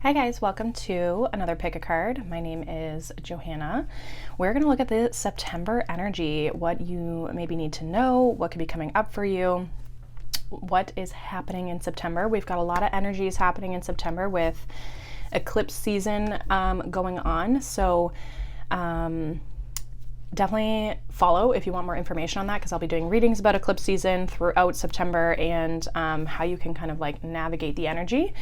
Hi guys, welcome to another pick a card. My name is Johanna. We're going to look at the September energy, what you maybe need to know, what could be coming up for you, what is happening in September. We've got a lot of energies happening in September with eclipse season going on. So definitely follow if you want more information on that, because I'll be doing readings about eclipse season throughout September and how you can kind of like navigate the energy.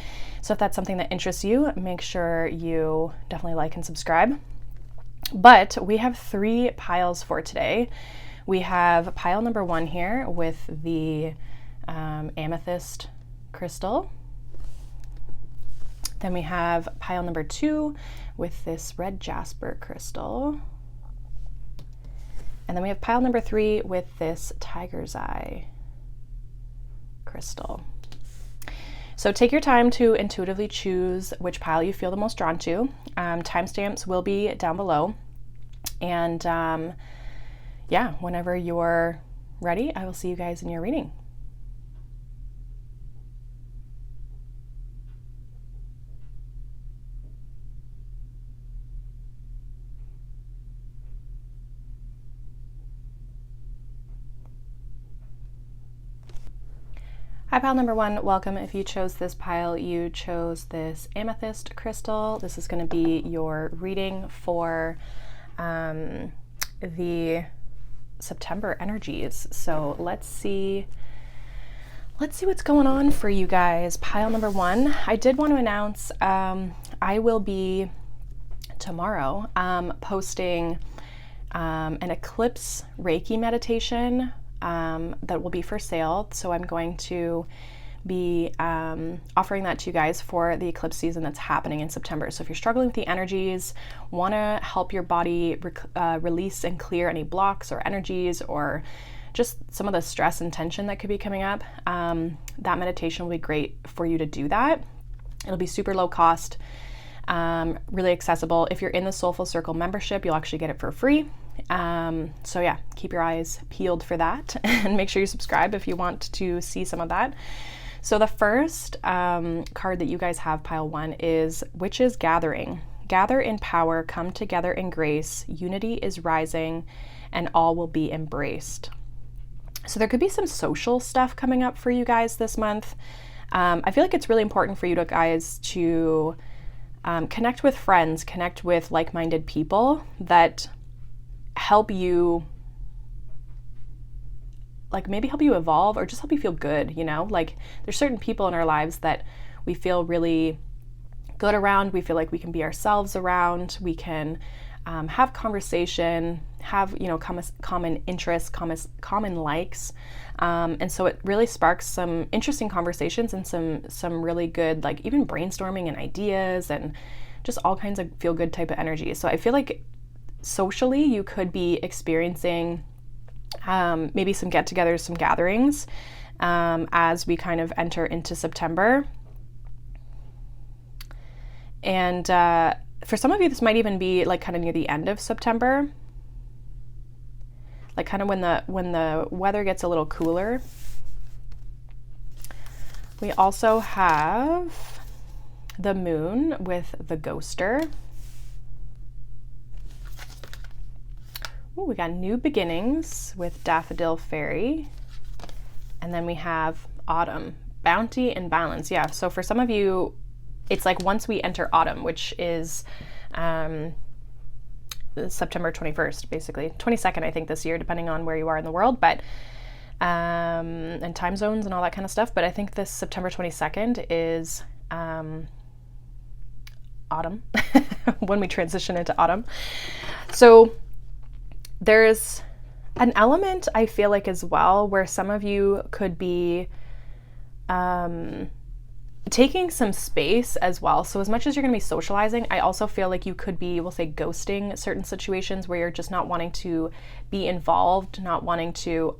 So if that's something that interests you, make sure you definitely like and subscribe. But we have 3 piles for today. We have pile number 1 here with the amethyst crystal. Then we have pile number 2 with this red jasper crystal. And then we have pile number 3 with this tiger's eye crystal. So take your time to intuitively choose which pile you feel the most drawn to. Timestamps will be down below. And yeah, whenever you're ready, I will see you guys in your reading. Hi, pile number 1, welcome. If you chose this pile, you chose this amethyst crystal. This is going to be your reading for the September energies. So let's see what's going on for you guys. Pile number 1, I did want to announce I will be tomorrow posting an eclipse Reiki meditation that will be for sale. So I'm going to be offering that to you guys for the eclipse season that's happening in September. So if you're struggling with the energies, want to help your body release and clear any blocks or energies or just some of the stress and tension that could be coming up, that meditation will be great for you to do that. It'll be super low cost, really accessible. If you're in the Soulful Circle membership, you'll actually get it for free. So yeah, keep your eyes peeled for that and make sure you subscribe if you want to see some of that. So the first card that you guys have, pile 1, is Witches Gathering. Gather in power, come together in grace, unity is rising, and all will be embraced. So there could be some social stuff coming up for you guys this month. I feel like it's really important for you guys to connect with friends, connect with like-minded people that help you, like maybe help you evolve or just help you feel good, you know? Like there's certain people in our lives that we feel really good around. We feel like we can be ourselves around. We can have conversation, have, you know, common interests, common likes. And so it really sparks some interesting conversations and some really good, like even brainstorming and ideas and just all kinds of feel good type of energy. So I feel like socially you could be experiencing maybe some get-togethers, some gatherings as we kind of enter into September. And for some of you, this might even be like kind of near the end of September, like kind of when the weather gets a little cooler. We also have the moon with the ghoster. Ooh, we got new beginnings with Daffodil Fairy. And then we have autumn, bounty and balance. Yeah, so for some of you, it's like once we enter autumn, which is September 21st, basically. 22nd, I think, this year, depending on where you are in the world, but and time zones and all that kind of stuff. But I think this September 22nd is autumn, when we transition into autumn. So there's an element, I feel like, as well, where some of you could be taking some space as well. So as much as you're going to be socializing, I also feel like you could be, we'll say, ghosting certain situations where you're just not wanting to be involved, not wanting to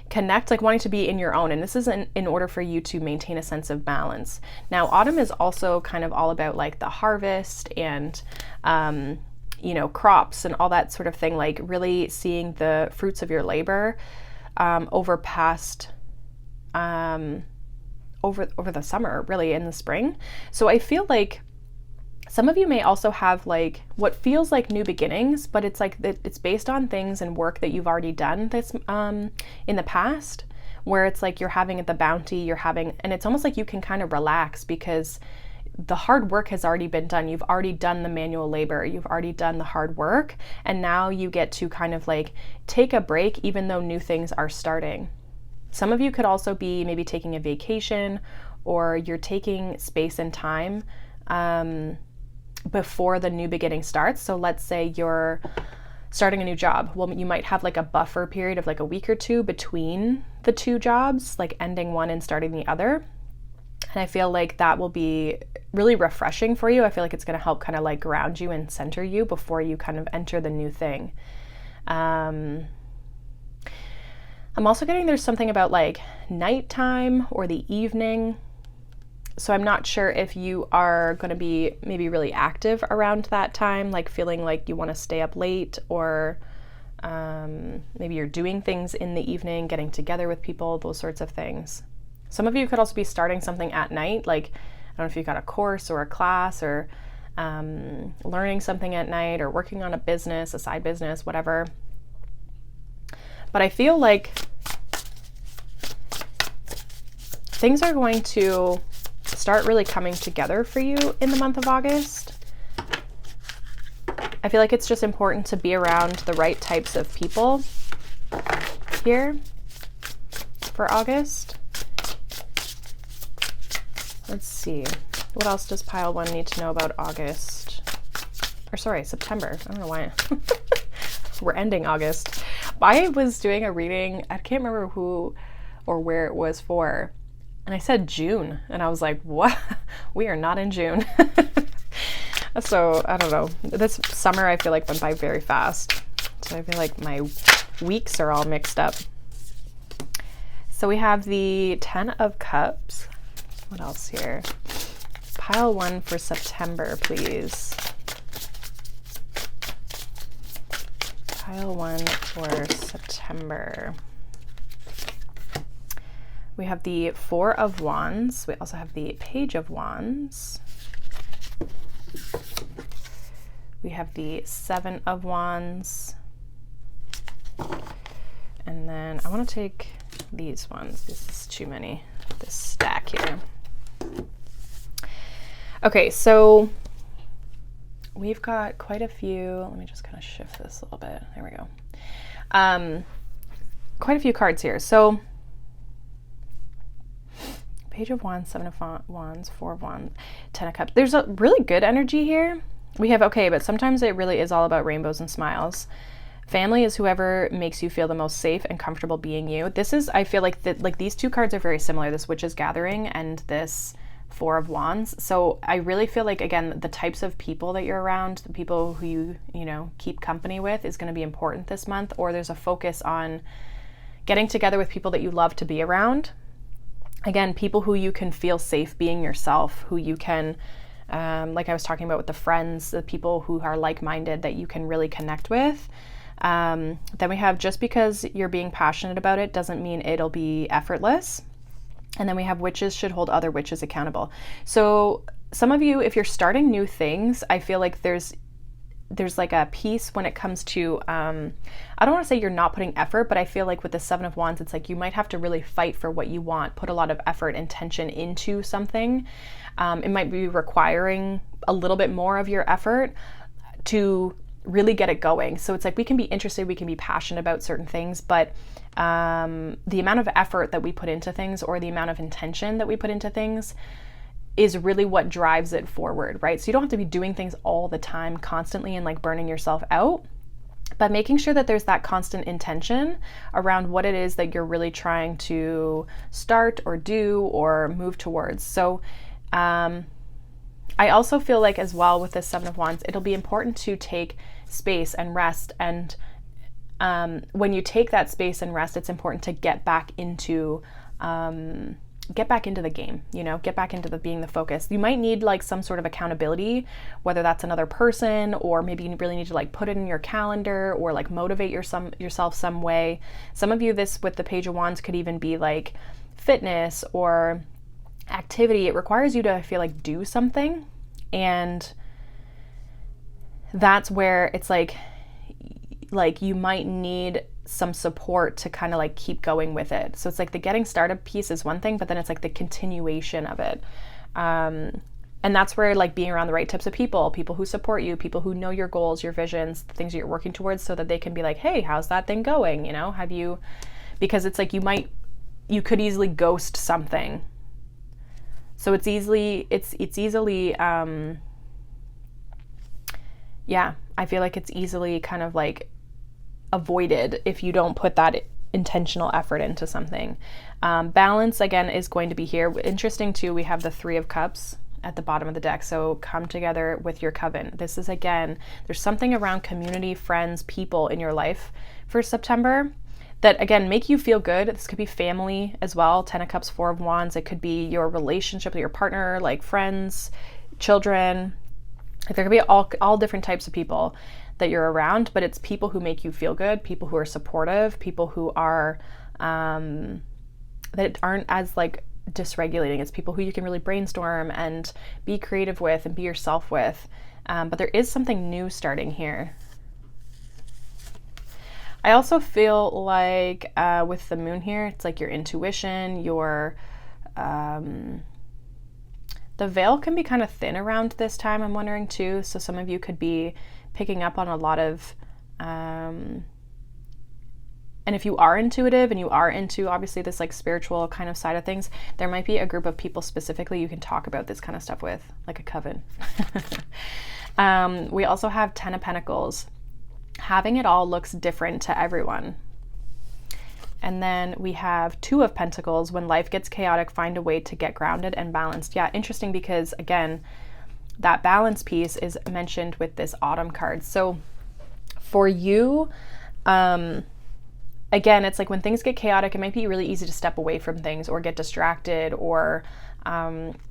connect, like wanting to be in your own. And this is in order for you to maintain a sense of balance. Now, autumn is also kind of all about like the harvest and you know, crops and all that sort of thing, like really seeing the fruits of your labor over past over the summer, really in the spring. So I feel like some of you may also have like what feels like new beginnings, but it's like it's based on things and work that you've already done this in the past, where it's like you're having the bounty, and it's almost like you can kind of relax because the hard work has already been done. You've already done the manual labor, you've already done the hard work, and now you get to kind of like take a break even though new things are starting. Some of you could also be maybe taking a vacation, or you're taking space and time before the new beginning starts. So let's say you're starting a new job. Well, you might have like a buffer period of like a week or two between the two jobs, like ending one and starting the other. And I feel like that will be really refreshing for you. I feel like it's going to help kind of like ground you and center you before you kind of enter the new thing. I'm also getting there's something about like nighttime or the evening. So I'm not sure if you are going to be maybe really active around that time, like feeling like you want to stay up late, or maybe you're doing things in the evening, getting together with people, those sorts of things. Some of you could also be starting something at night, like I don't know if you've got a course or a class, or learning something at night, or working on a business, a side business, whatever. But I feel like things are going to start really coming together for you in the month of August. I feel like it's just important to be around the right types of people here for August. Let's see. What else does pile 1 need to know about August? Or sorry, September. I don't know why. We're ending August. I was doing a reading. I can't remember who or where it was for. And I said June, and I was like, what? We are not in June. So I don't know. This summer I feel like went by very fast. So I feel like my weeks are all mixed up. So we have the 10 of Cups. What else here? Pile 1 for September, please. Pile 1 for September. We have the 4 of Wands. We also have the Page of Wands. We have the 7 of Wands. And then I want to take these ones. This is too many, this stack here. Okay, so we've got quite a few. Let me just kind of shift this a little bit. There we go. Quite a few cards here. So Page of Wands, 7 of Wands, 4 of Wands, 10 of Cups. There's a really good energy here. We have, okay, but sometimes it really is all about rainbows and smiles. Family is whoever makes you feel the most safe and comfortable being you. This is, I feel like that, like these two cards are very similar, this Witch's Gathering and this 4 of Wands. So I really feel like, again, the types of people that you're around, the people who you know, keep company with is going to be important this month, or there's a focus on getting together with people that you love to be around. Again, people who you can feel safe being yourself, who you can, like I was talking about with the friends, the people who are like-minded that you can really connect with. Then we have just because you're being passionate about it doesn't mean it'll be effortless. And then we have witches should hold other witches accountable. So some of you, if you're starting new things, I feel like there's like a piece when it comes to, I don't want to say you're not putting effort, but I feel like with the 7 of Wands, it's like you might have to really fight for what you want, put a lot of effort and tension into something. It might be requiring a little bit more of your effort to really get it going. So it's like we can be interested, we can be passionate about certain things, but the amount of effort that we put into things, or the amount of intention that we put into things, is really what drives it forward, right? So you don't have to be doing things all the time constantly and like burning yourself out, but making sure that there's that constant intention around what it is that you're really trying to start or do or move towards. So I also feel like as well with this 7 of Wands, it'll be important to take space and rest. And when you take that space and rest, it's important to get back into the game, you know, get back into being the focus. You might need like some sort of accountability, whether that's another person, or maybe you really need to like put it in your calendar or like motivate yourself some way. Some of you, this with the Page of Wands could even be like fitness or activity, it requires you to, I feel like, do something. And that's where it's like you might need some support to kind of like keep going with it. So it's like the getting started piece is one thing, but then it's like the continuation of it. And that's where like being around the right types of people who support you, people who know your goals, your visions, the things that you're working towards, so that they can be like, hey, how's that thing going? You know, because it's like you could easily ghost something. So it's easily, I feel like it's easily kind of like avoided if you don't put that intentional effort into something. Balance, again, is going to be here. Interesting too, we have the 3 of Cups at the bottom of the deck. So come together with your coven. This is, again, there's something around community, friends, people in your life for September that, again, make you feel good. This could be family as well. 10 of Cups, 4 of Wands. It could be your relationship with your partner, like friends, children. There could be all different types of people that you're around, but it's people who make you feel good, people who are supportive, people who are, that aren't as like dysregulating. It's people who you can really brainstorm and be creative with and be yourself with. But there is something new starting here. I also feel like with the moon here, it's like your intuition, the veil can be kind of thin around this time, I'm wondering too. So some of you could be picking up on a lot of, and if you are intuitive and you are into obviously this like spiritual kind of side of things, there might be a group of people specifically you can talk about this kind of stuff with, like a coven. We also have 10 of Pentacles. Having it all looks different to everyone. And then we have 2 of Pentacles. When life gets chaotic, find a way to get grounded and balanced. Yeah, interesting, because again, that balance piece is mentioned with this autumn card. So for you, again, it's like when things get chaotic, it might be really easy to step away from things or get distracted, or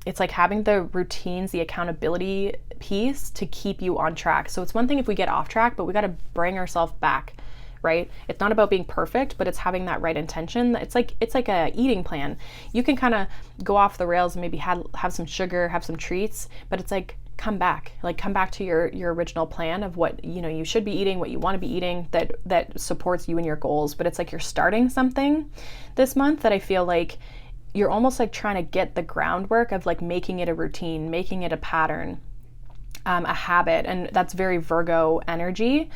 it's like having the routines, the accountability piece to keep you on track. So it's one thing if we get off track, but we got to bring ourselves back, right? It's not about being perfect, but it's having that right intention. It's like a eating plan. You can kind of go off the rails and maybe have some sugar, have some treats, but it's like come back to your original plan of what you should be eating, what you want to be eating, that supports you and your goals. But it's like you're starting something this month that I feel like you're almost like trying to get the groundwork of like making it a routine, making it a pattern, a habit, and that's very Virgo energy.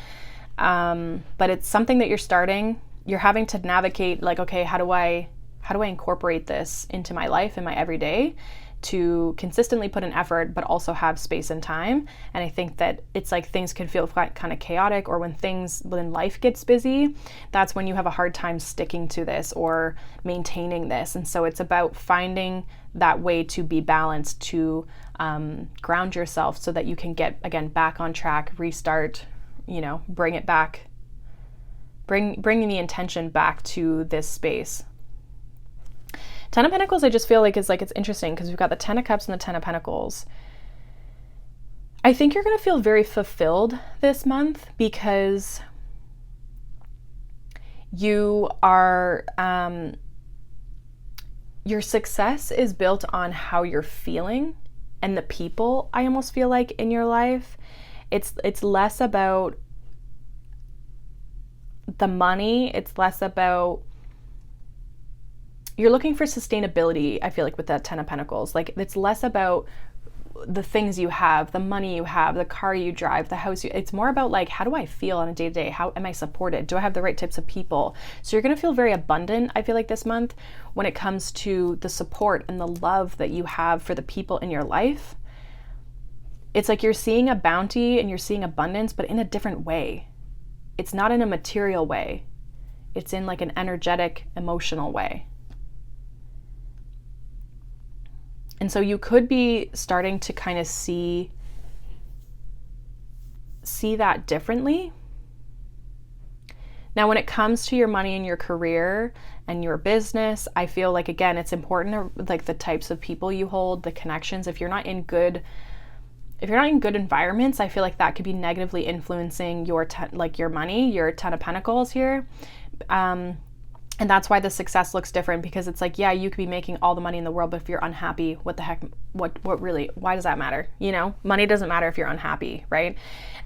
But it's something that you're starting. You're having to navigate like, okay, how do I incorporate this into my life, in my everyday, to consistently put an effort, but also have space and time. And I think that it's like things can feel kind of chaotic, or when life gets busy, that's when you have a hard time sticking to this or maintaining this. And so it's about finding that way to be balanced, to ground yourself so that you can get, again, back on track, restart, bring it back, bringing the intention back to this space. 10 of Pentacles, I just feel like it's interesting because we've got the 10 of Cups and the 10 of Pentacles. I think you're going to feel very fulfilled this month because you are, your success is built on how you're feeling and the people, I almost feel like, in your life. It's less about the money. It's less about, you're looking for sustainability, I feel like, with that 10 of Pentacles. Like, it's less about the things you have, the money you have, the car you drive, the house it's more about like, how do I feel on a day-to-day? How am I supported? Do I have the right types of people? So you're going to feel very abundant, I feel like, this month when it comes to the support and the love that you have for the people in your life. It's like you're seeing a bounty and you're seeing abundance, but in a different way. It's not in a material way. It's in like an energetic, emotional way. And so you could be starting to kind of see that differently. Now, when it comes to your money and your career and your business, I feel like, again, it's important, like the types of people you hold, the connections. If you're not in good environments, I feel like that could be negatively influencing your money, your 10 of Pentacles here. And that's why the success looks different, because it's like, yeah, you could be making all the money in the world, but if you're unhappy, what the heck, what really, why does that matter? You know, money doesn't matter if you're unhappy, right?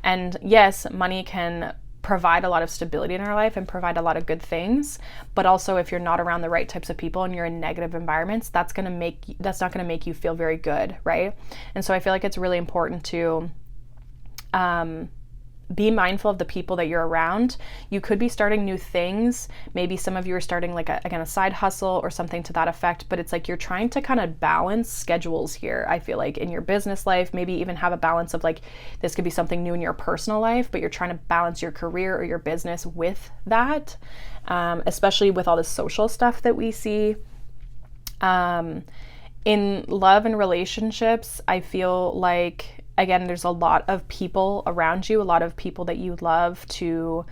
And yes, money can provide a lot of stability in our life and provide a lot of good things, but also if you're not around the right types of people and you're in negative environments, that's not going to make you feel very good, right? And so I feel like it's really important to be mindful of the people that you're around. You could be starting new things. Maybe some of you are starting like a side hustle or something to that effect, but it's like you're trying to kind of balance schedules here. I feel like in your business life, maybe even have a balance of like, this could be something new in your personal life, but you're trying to balance your career or your business with that, especially with all the social stuff that we see. In love and relationships, I feel like, again, there's a lot of people around you, a lot of people that you love to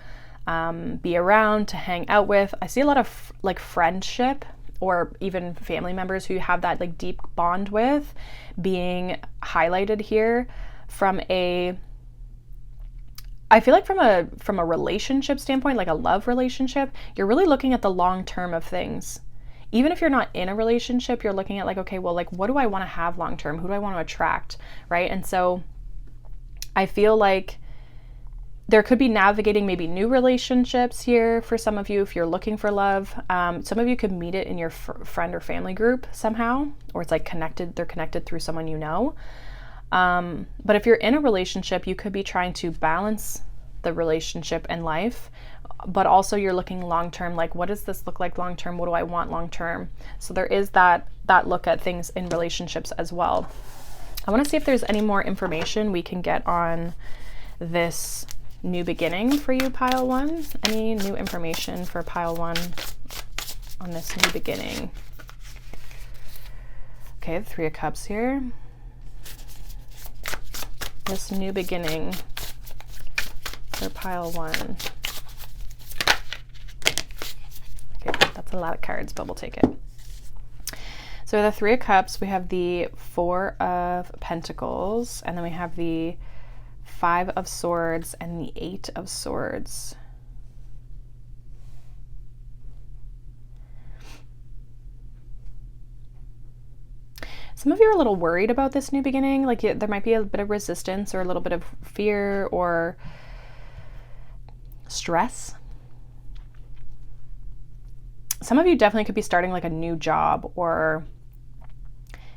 be around, to hang out with. I see a lot of like friendship or even family members who you have that like deep bond with being highlighted here I feel like from a relationship standpoint, like a love relationship, you're really looking at the long term of things. Even if you're not in a relationship, you're looking at like, okay, well, like, what do I want to have long term? Who do I want to attract, right? And so I feel like there could be navigating maybe new relationships here for some of you if you're looking for love. Some of you could meet it in your friend or family group somehow, or it's like they're connected through someone you know. But if you're in a relationship, you could be trying to balance the relationship and life, but also you're looking long term, like what does this look like long term? What do I want long term? So there is that look at things in relationships as well. I want to see if there's any more information we can get on this new beginning for you, pile one. Any new information for pile one on this new beginning? Okay, the Three of Cups here. This new beginning for pile one. Okay, that's a lot of cards, but we'll take it. So the Three of Cups, we have the Four of Pentacles, and then we have the Five of Swords and the Eight of Swords. Some of you are a little worried about this new beginning, like there might be a bit of resistance or a little bit of fear or stress. Some of you definitely could be starting like a new job or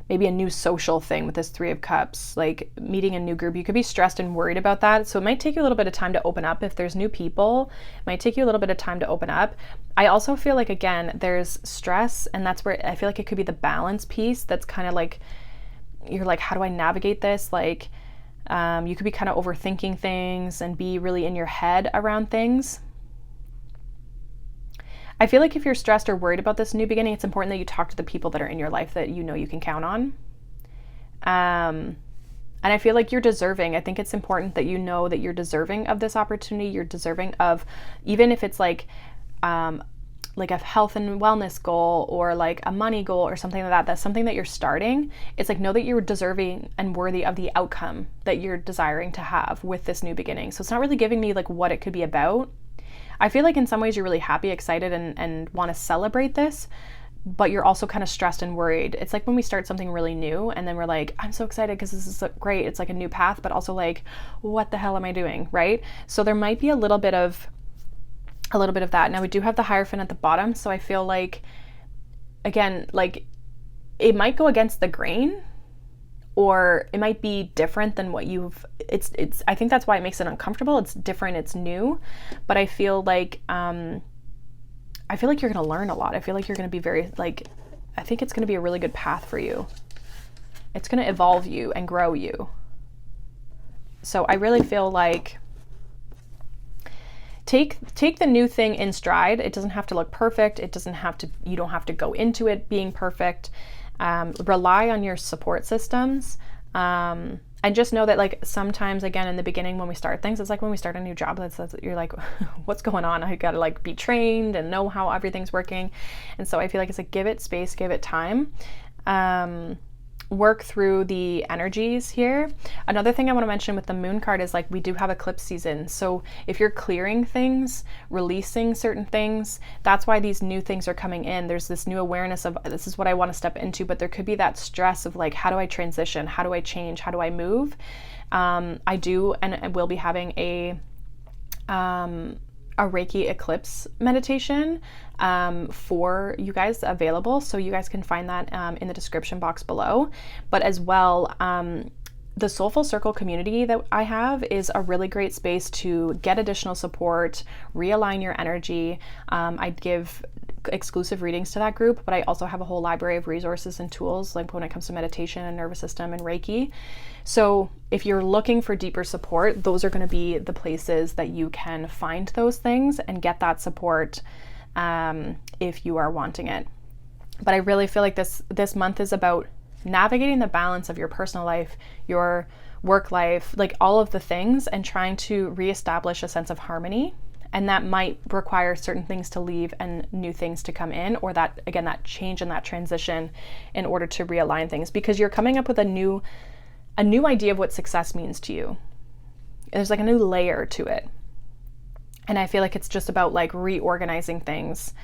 maybe a new social thing with this Three of Cups, like meeting a new group. You could be stressed and worried about that. So it might take you a little bit of time to open up. If there's new people, it might take you a little bit of time to open up. I also feel like, again, there's stress, and that's where I feel like it could be the balance piece that's kind of like, you're like, how do I navigate this? Like, you could be kind of overthinking things and be really in your head around things. I feel like if you're stressed or worried about this new beginning, it's important that you talk to the people that are in your life that you know you can count on. And I feel like you're deserving. I think it's important that you know that you're deserving of this opportunity. You're deserving of, even if it's like a health and wellness goal or like a money goal or something like that, that's something that you're starting. It's like, know that you're deserving and worthy of the outcome that you're desiring to have with this new beginning. So it's not really giving me like what it could be about. I feel like in some ways you're really happy, excited, and want to celebrate this, but you're also kind of stressed and worried. It's like when we start something really new and then we're like, I'm so excited because this is great. It's like a new path, but also like, what the hell am I doing, right? So there might be a little bit of that. Now we do have the Hierophant at the bottom, so I feel like, again, like it might go against the grain, or it might be different than what it's I think that's why it makes it uncomfortable. It's different, it's new, but I feel like you're going to learn a lot. I feel like you're going to be I think it's going to be a really good path for you. It's going to evolve you and grow you. So I really feel like take the new thing in stride. It doesn't have to look perfect. You don't have to go into it being perfect. Rely on your support systems, and just know that like sometimes, again, in the beginning when we start things, it's like when we start a new job, that's you're like, what's going on? I gotta like be trained and know how everything's working. And so I feel like it's like, give it space, give it time. work through the energies here. Another thing I want to mention with the moon card is like we do have eclipse season. So if you're clearing things, releasing certain things, that's why these new things are coming in. There's this new awareness of this is what I want to step into, but there could be that stress of like, how do I transition? How do I change? How do I move? I do and will be having a Reiki eclipse meditation for you guys available. So you guys can find that in the description box below. But as well, the Soulful Circle community that I have is a really great space to get additional support, realign your energy. I give exclusive readings to that group, but I also have a whole library of resources and tools like when it comes to meditation and nervous system and Reiki. So if you're looking for deeper support, those are going to be the places that you can find those things and get that support if you are wanting it. But I really feel like this month is about navigating the balance of your personal life, your work life, like all of the things, and trying to reestablish a sense of harmony. And that might require certain things to leave and new things to come in, or that, again, that change and that transition in order to realign things, because you're coming up with a new idea of what success means to you. There's like a new layer to it. And I feel like it's just about like reorganizing things.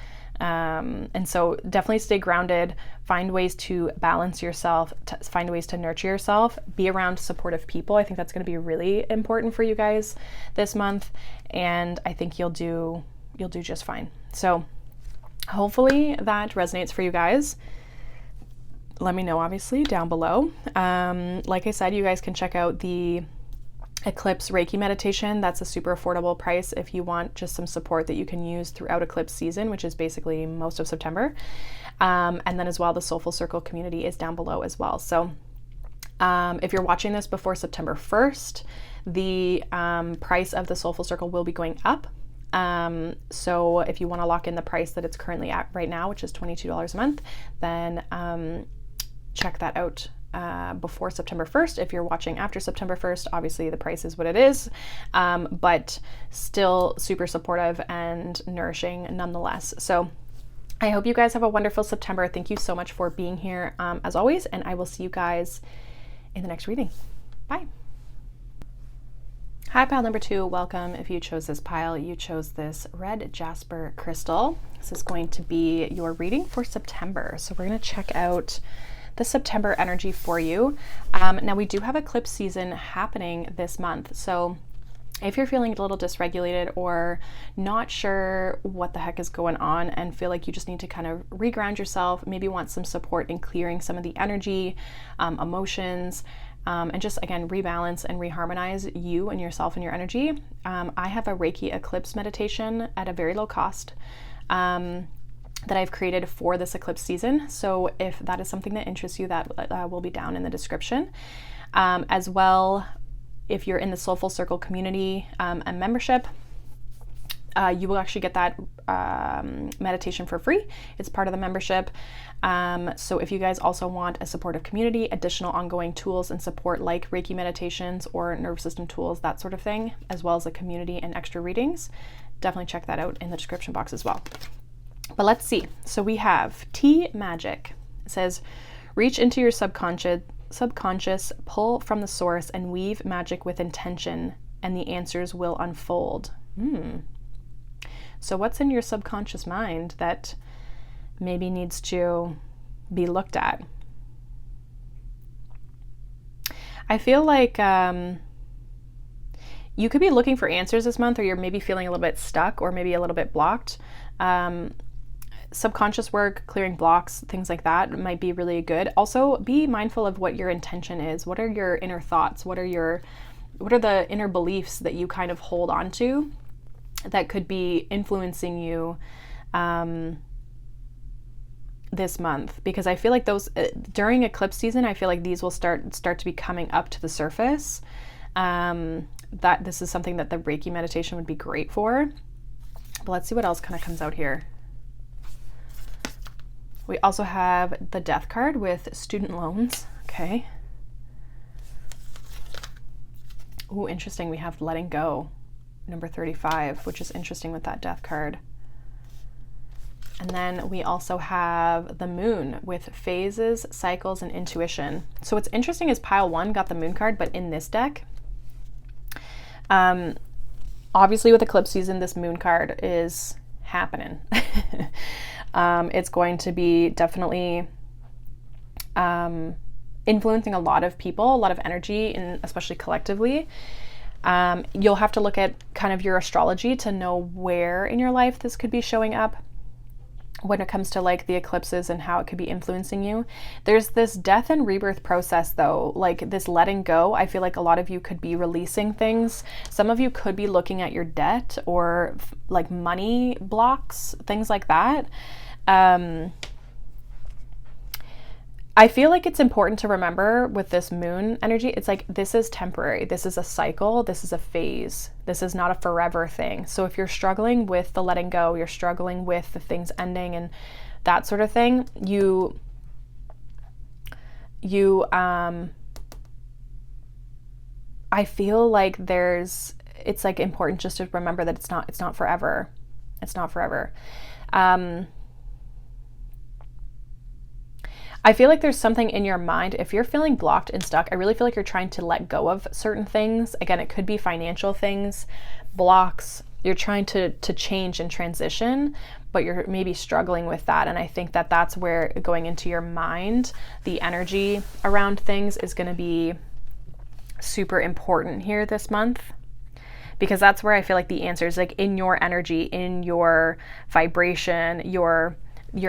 And so definitely stay grounded, find ways to balance yourself, find ways to nurture yourself, be around supportive people. I think that's going to be really important for you guys this month. And I think you'll do just fine. So hopefully that resonates for you guys. Let me know, obviously, down below. Like I said, you guys can check out the Eclipse Reiki meditation. That's a super affordable price if you want just some support that you can use throughout eclipse season, which is basically most of September. And then as well, the Soulful Circle community is down below as well. So if you're watching this before September 1st, the price of the Soulful Circle will be going up. So if you want to lock in the price that it's currently at right now, which is $22 a month, then check that out before September 1st. If you're watching after September 1st, obviously the price is what it is, but still super supportive and nourishing nonetheless. So I hope you guys have a wonderful September. Thank you so much for being here as always, and I will see you guys in the next reading. Bye. Hi, pile number 2. Welcome. If you chose this pile, you chose this red jasper crystal. This is going to be your reading for September. So we're going to check out the September energy for you. Now we do have eclipse season happening this month. So if you're feeling a little dysregulated or not sure what the heck is going on and feel like you just need to kind of reground yourself, maybe want some support in clearing some of the energy, emotions, and just, again, rebalance and reharmonize you and yourself and your energy, I have a Reiki eclipse meditation at a very low cost that I've created for this eclipse season. So if that is something that interests you, that will be down in the description. As well, if you're in the Soulful Circle community and membership, you will actually get that meditation for free. It's part of the membership. So if you guys also want a supportive community, additional ongoing tools and support like Reiki meditations or nervous system tools, that sort of thing, as well as a community and extra readings, definitely check that out in the description box as well. But let's see. So we have Tea Magic. It says, reach into your subconscious, pull from the source, and weave magic with intention, and the answers will unfold. So what's in your subconscious mind that maybe needs to be looked at? I feel like you could be looking for answers this month, or you're maybe feeling a little bit stuck or maybe a little bit blocked. Subconscious work, clearing blocks, things like that might be really good. Also, be mindful of what your intention is. What are your inner thoughts? What are the inner beliefs that you kind of hold on to that could be influencing you this month? Because I feel like those during eclipse season, I feel like these will start to be coming up to the surface. That this is something that the Reiki meditation would be great for. But let's see what else kind of comes out here. We also have the Death card with student loans. Okay. Ooh, interesting. We have letting go, number 35, which is interesting with that Death card. And then we also have the moon with phases, cycles, and intuition. So what's interesting is pile 1 got the moon card, but in this deck, obviously with eclipse season, this moon card is happening. It's going to be definitely influencing a lot of people, a lot of energy, and especially collectively. You'll have to look at kind of your astrology to know where in your life this could be showing up when it comes to like the eclipses and how it could be influencing you. There's this death and rebirth process though, like this letting go. I feel like a lot of you could be releasing things. Some of you could be looking at your debt or like money blocks, things like that. I feel like it's important to remember with this moon energy, it's like this is temporary. This is a cycle. This is a phase. This is not a forever thing. So if you're struggling with the letting go, you're struggling with the things ending and that sort of thing, I feel like it's like important just to remember that it's not forever. It's not forever. I feel like there's something in your mind. If you're feeling blocked and stuck, I really feel like you're trying to let go of certain things. Again, it could be financial things, blocks. You're trying to change and transition, but you're maybe struggling with that. And I think that that's where going into your mind, the energy around things is going to be super important here this month. Because that's where I feel like the answer is, like in your energy, in your vibration, your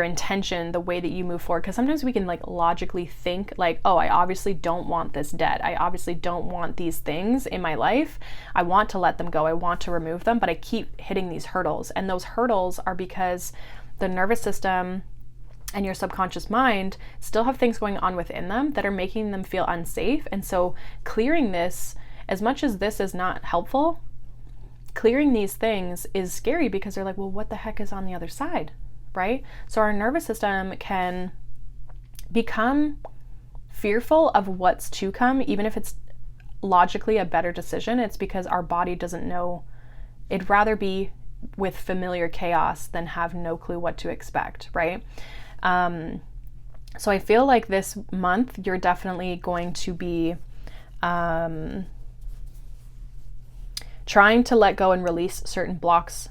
intention, the way that you move forward. Because sometimes we can like logically think like, oh, I obviously don't want this debt. I obviously don't want these things in my life. I want to let them go. I want to remove them, but I keep hitting these hurdles. And those hurdles are because the nervous system and your subconscious mind still have things going on within them that are making them feel unsafe. And so clearing this, as much as this is not helpful, clearing these things is scary because they're like, well, what the heck is on the other side? Right? So our nervous system can become fearful of what's to come, even if it's logically a better decision. It's because our body doesn't know. It'd rather be with familiar chaos than have no clue what to expect, right? So I feel like this month you're definitely going to be trying to let go and release certain blocks.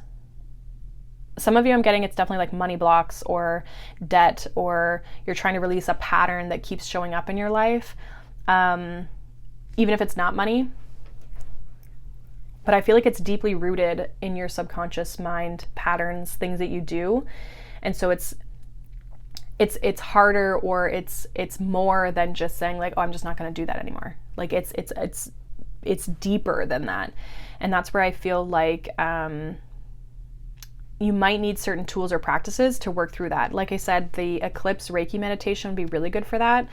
Some of you, I'm getting, it's definitely like money blocks or debt, or you're trying to release a pattern that keeps showing up in your life, even if it's not money. But I feel like it's deeply rooted in your subconscious mind, patterns, things that you do. And so it's harder, or it's more than just saying like, oh, I'm just not going to do that anymore. Like it's deeper than that. And that's where I feel like, you might need certain tools or practices to work through that. Like I said, the Eclipse Reiki meditation would be really good for that.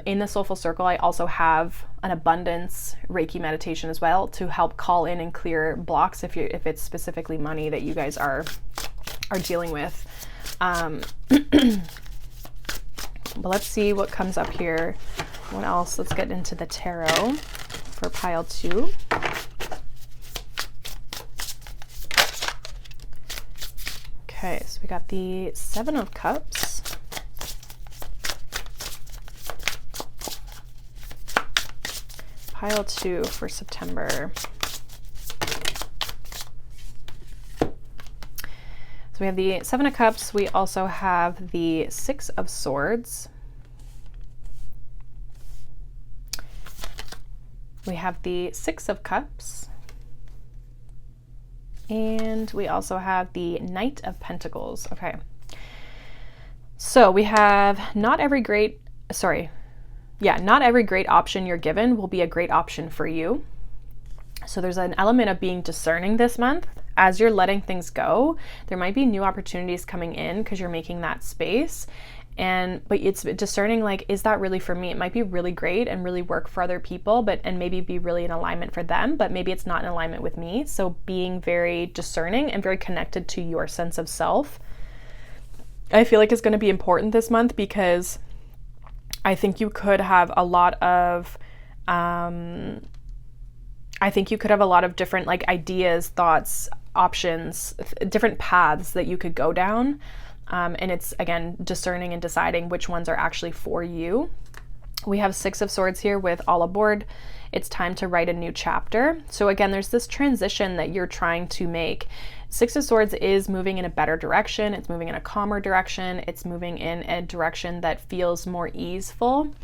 In the Soulful Circle, I also have an abundance Reiki meditation as well to help call in and clear blocks if it's specifically money that you guys are dealing with. But let's see what comes up here. What else? Let's get into the tarot for pile 2. Okay, so we got the 7 of Cups. Pile 2 for September. So we have the 7 of Cups. We also have the 6 of Swords. We have the 6 of Cups. And we also have the Knight of Pentacles. Okay. So we have not every great option you're given will be a great option for you. So there's an element of being discerning this month. As you're letting things go, there might be new opportunities coming in because you're making that space. But it's discerning, like, is that really for me? It might be really great and really work for other people, and maybe be really in alignment for them, but maybe it's not in alignment with me. So being very discerning and very connected to your sense of self, I feel like is going to be important this month, because I think you could have a lot of, different like ideas, thoughts, options, different paths that you could go down. And it's, again, discerning and deciding which ones are actually for you. We have Six of Swords here with all aboard. It's time to write a new chapter. So again, there's this transition that you're trying to make. Six of Swords is moving in a better direction. It's moving in a calmer direction. It's moving in a direction that feels more easeful.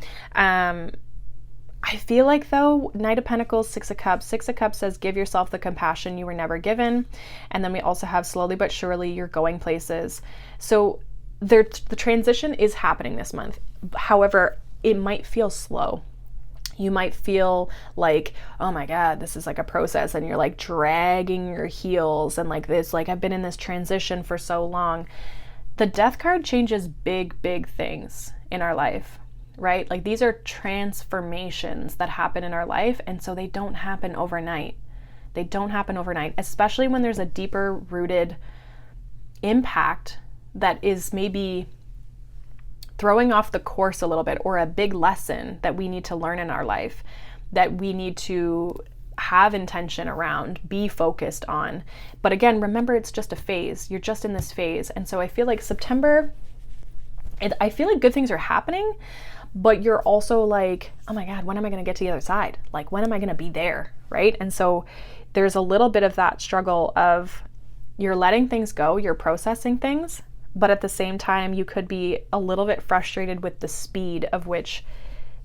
I feel like, though, Knight of Pentacles, Six of Cups says give yourself the compassion you were never given. And then we also have slowly but surely you're going places. So the transition is happening this month. However, it might feel slow. You might feel like, oh my God, this is like a process, and you're like dragging your heels and like this, like I've been in this transition for so long. The Death card changes big, big things in our life, right? Like these are transformations that happen in our life, and so they don't happen overnight. They don't happen overnight, especially when there's a deeper rooted impact that is maybe throwing off the course a little bit, or a big lesson that we need to learn in our life, that we need to have intention around, be focused on. But again, remember, it's just a phase. You're just in this phase. And so I feel like September, I feel like good things are happening, but you're also like, oh my God, when am I going to get to the other side? Like, when am I going to be there? Right? And so there's a little bit of that struggle of you're letting things go, you're processing things, but at the same time, you could be a little bit frustrated with the speed of which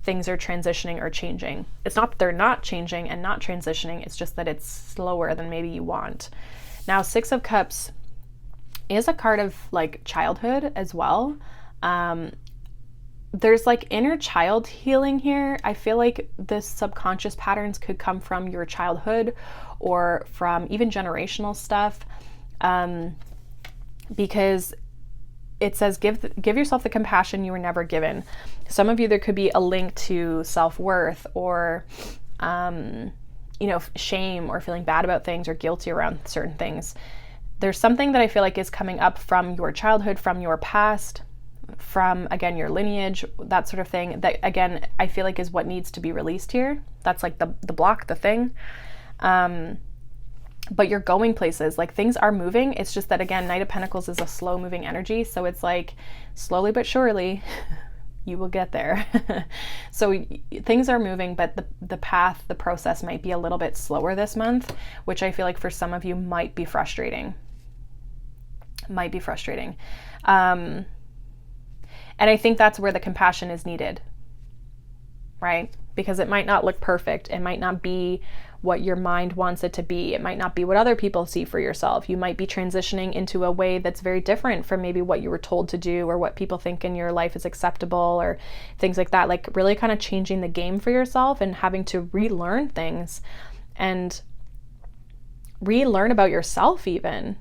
things are transitioning or changing. It's not that they're not changing and not transitioning, it's just that it's slower than maybe you want. Now, Six of Cups is a card of like childhood as well. There's like inner child healing here. I feel like the subconscious patterns could come from your childhood or from even generational stuff, because it says give yourself the compassion you were never given. Some of you, there could be a link to self-worth or shame, or feeling bad about things or guilty around certain things. There's something that I feel like is coming up from your childhood, from your past, from, again, your lineage, that sort of thing, that, again, I feel like is what needs to be released here. That's like the block, the thing. But you're going places, like things are moving. It's just that, again, Knight of Pentacles is a slow moving energy. So it's like slowly but surely you will get there. So things are moving, but the path, the process might be a little bit slower this month, which I feel like for some of you might be frustrating. And I think that's where the compassion is needed, right? Because it might not look perfect. It might not be what your mind wants it to be. It might not be what other people see for yourself. You might be transitioning into a way that's very different from maybe what you were told to do, or what people think in your life is acceptable, or things like that. Like really kind of changing the game for yourself and having to relearn things and relearn about yourself even.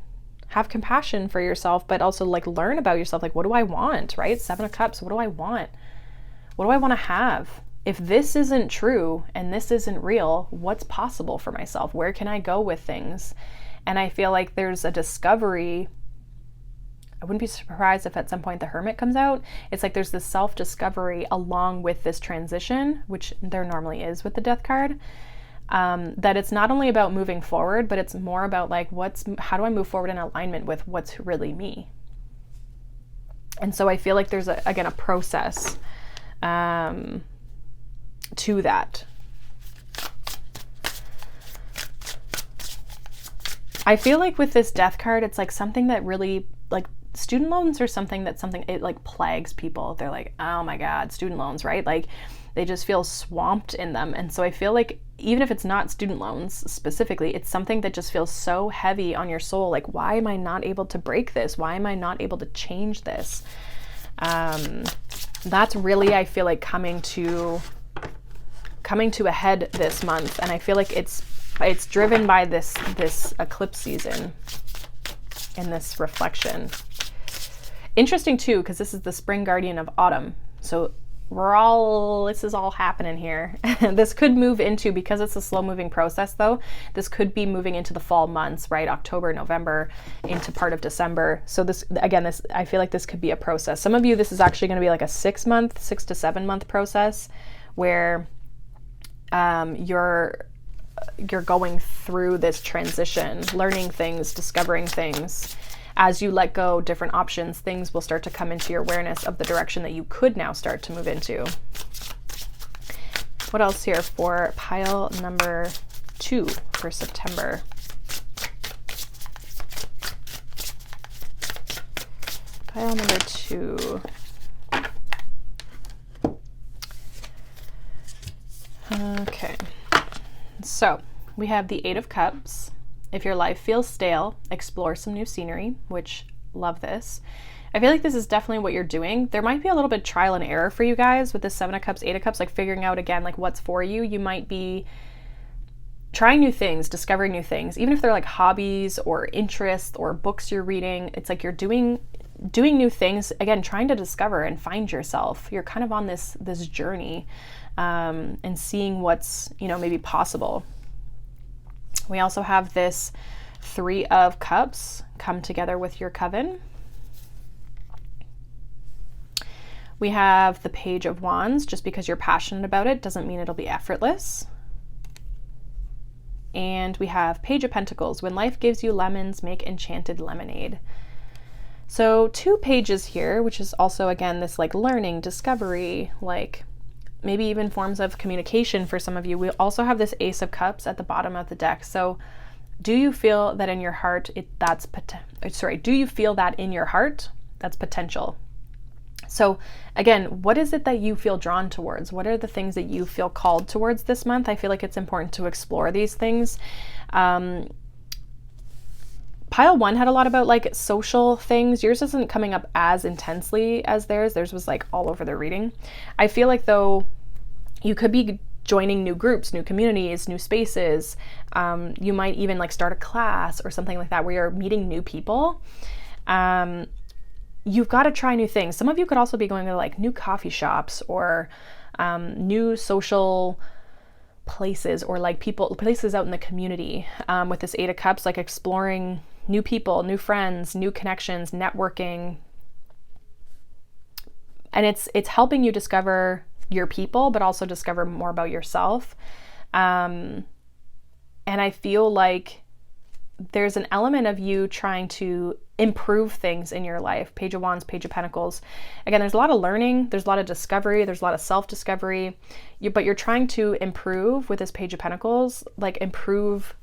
Have compassion for yourself, but also like learn about yourself. Like, what do I want, right? Seven of Cups, what do I want? What do I want to have? If this isn't true and this isn't real, what's possible for myself? Where can I go with things? And I feel like there's a discovery. I wouldn't be surprised if at some point the Hermit comes out. It's like there's this self-discovery along with this transition, which there normally is with the Death card. That it's not only about moving forward, but it's more about like how do I move forward in alignment with what's really me? And so I feel like there's again a process to that. I feel like with this Death card, it's like something that really, like student loans are something it like plagues people. They're like, oh my God, student loans, right? Like they just feel swamped in them. And so I feel like even if it's not student loans specifically, it's something that just feels so heavy on your soul. Like, why am I not able to break this? Why am I not able to change this? That's really, I feel like, coming to a head this month. And I feel like it's driven by this eclipse season and this reflection. Interesting too, because this is the spring guardian of autumn. So this is all happening here. This could move into, because it's a slow moving process though, this could be moving into the fall months, right? October, November, into part of December. So this, again, I feel like this could be a process. Some of you, this is actually going to be like a 6 to 7 month process where you're you're going through this transition, learning things, discovering things. As you let go different options, things will start to come into your awareness of the direction that you could now start to move into. What else here for pile number 2 for September? Pile number 2. Okay, so we have the 8 of Cups. If your life feels stale, explore some new scenery, which love this. I feel like this is definitely what you're doing. There might be a little bit of trial and error for you guys with the 7 of Cups, 8 of Cups, like figuring out again, like what's for you. You might be trying new things, discovering new things, even if they're like hobbies or interests or books you're reading. It's like you're doing new things, again, trying to discover and find yourself. You're kind of on this journey and seeing what's, maybe possible. We also have this 3 of Cups, come together with your coven. We have the Page of Wands. Just because you're passionate about it doesn't mean it'll be effortless. And we have Page of Pentacles. When life gives you lemons, make enchanted lemonade. So 2 pages here, which is also, again, this like learning, discovery, like maybe even forms of communication for some of you. We also have this Ace of Cups at the bottom of the deck. So do you feel that in your heart, do you feel that in your heart? That's potential. So again, what is it that you feel drawn towards? What are the things that you feel called towards this month? I feel like it's important to explore these things. Pile 1 had a lot about like social things. Yours isn't coming up as intensely as theirs. Theirs was like all over the reading. I feel like though you could be joining new groups, new communities, new spaces. You might even like start a class or something like that where you're meeting new people. You've got to try new things. Some of you could also be going to like new coffee shops or new social places or like places out in the community with this 8 of Cups, like exploring new people, new friends, new connections, networking. And it's helping you discover your people, but also discover more about yourself. And I feel like there's an element of you trying to improve things in your life. Page of Wands, Page of Pentacles. Again, there's a lot of learning, there's a lot of discovery, there's a lot of self-discovery, but you're trying to improve with this Page of Pentacles, like improve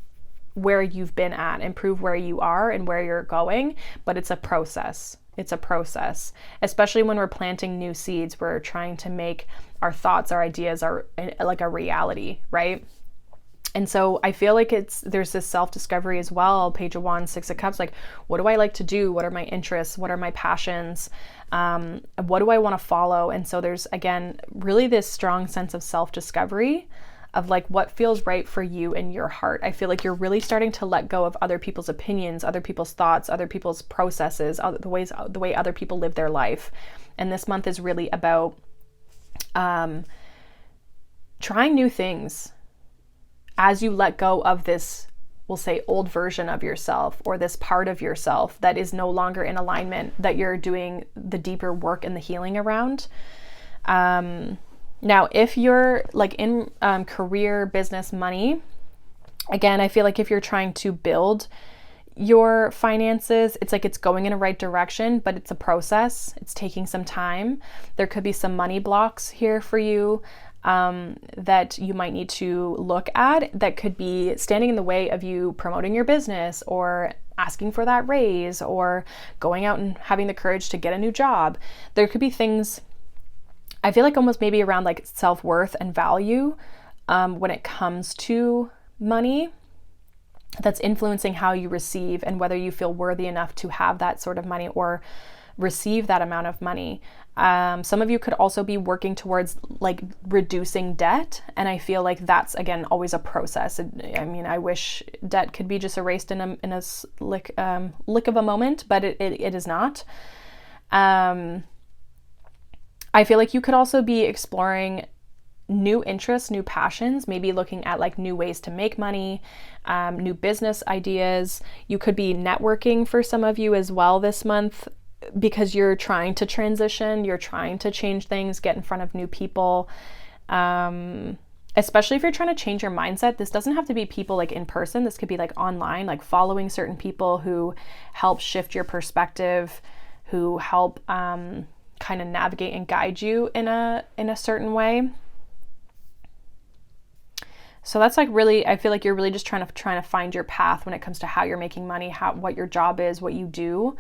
where you've been at, improve where you are and where you're going, but it's a process. It's a process, especially when we're planting new seeds. We're trying to make our thoughts, our ideas are like a reality, right? And so I feel like there's this self-discovery as well. Page of Wands, 6 of Cups, like what do I like to do? What are my interests? What are my passions? What do I want to follow? And so there's, again, really this strong sense of self-discovery of like what feels right for you in your heart. I feel like you're really starting to let go of other people's opinions, other people's thoughts, other people's processes, the way other people live their life. And this month is really about trying new things as you let go of this, we'll say, old version of yourself or this part of yourself that is no longer in alignment, that you're doing the deeper work and the healing around. Now, if you're like in career, business, money, again, I feel like if you're trying to build your finances, it's like it's going in a right direction, but it's a process. It's taking some time. There could be some money blocks here for you that you might need to look at, that could be standing in the way of you promoting your business or asking for that raise or going out and having the courage to get a new job. There could be things, I feel like almost maybe around like self-worth and value when it comes to money, that's influencing how you receive and whether you feel worthy enough to have that sort of money or receive that amount of money. Some of you could also be working towards like reducing debt. And I feel like that's, again, always a process. I mean, I wish debt could be just erased in a lick of a moment, but it is not. I feel like you could also be exploring new interests, new passions, maybe looking at like new ways to make money, new business ideas. You could be networking for some of you as well this month, because you're trying to transition, you're trying to change things, get in front of new people. especially if you're trying to change your mindset. This doesn't have to be people like in person. This could be like online, like following certain people who help shift your perspective, who help kind of navigate and guide you in a certain way. So that's like really, I feel like you're really just trying to find your path when it comes to how you're making money, what your job is, what you do,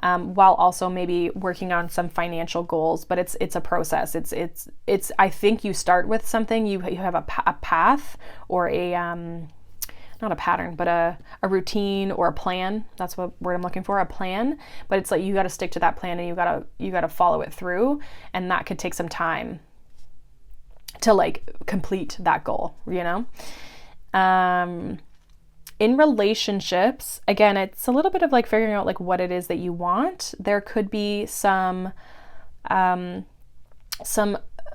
while also maybe working on some financial goals. But it's a process. It's I think you start with something, you have a path or a not a pattern, but a routine or a plan. That's what word I'm looking for, a plan. But it's like you got to stick to that plan and you got to follow it through, and that could take some time to like complete that goal, you know? In relationships, again, it's a little bit of like figuring out like what it is that you want. There could be some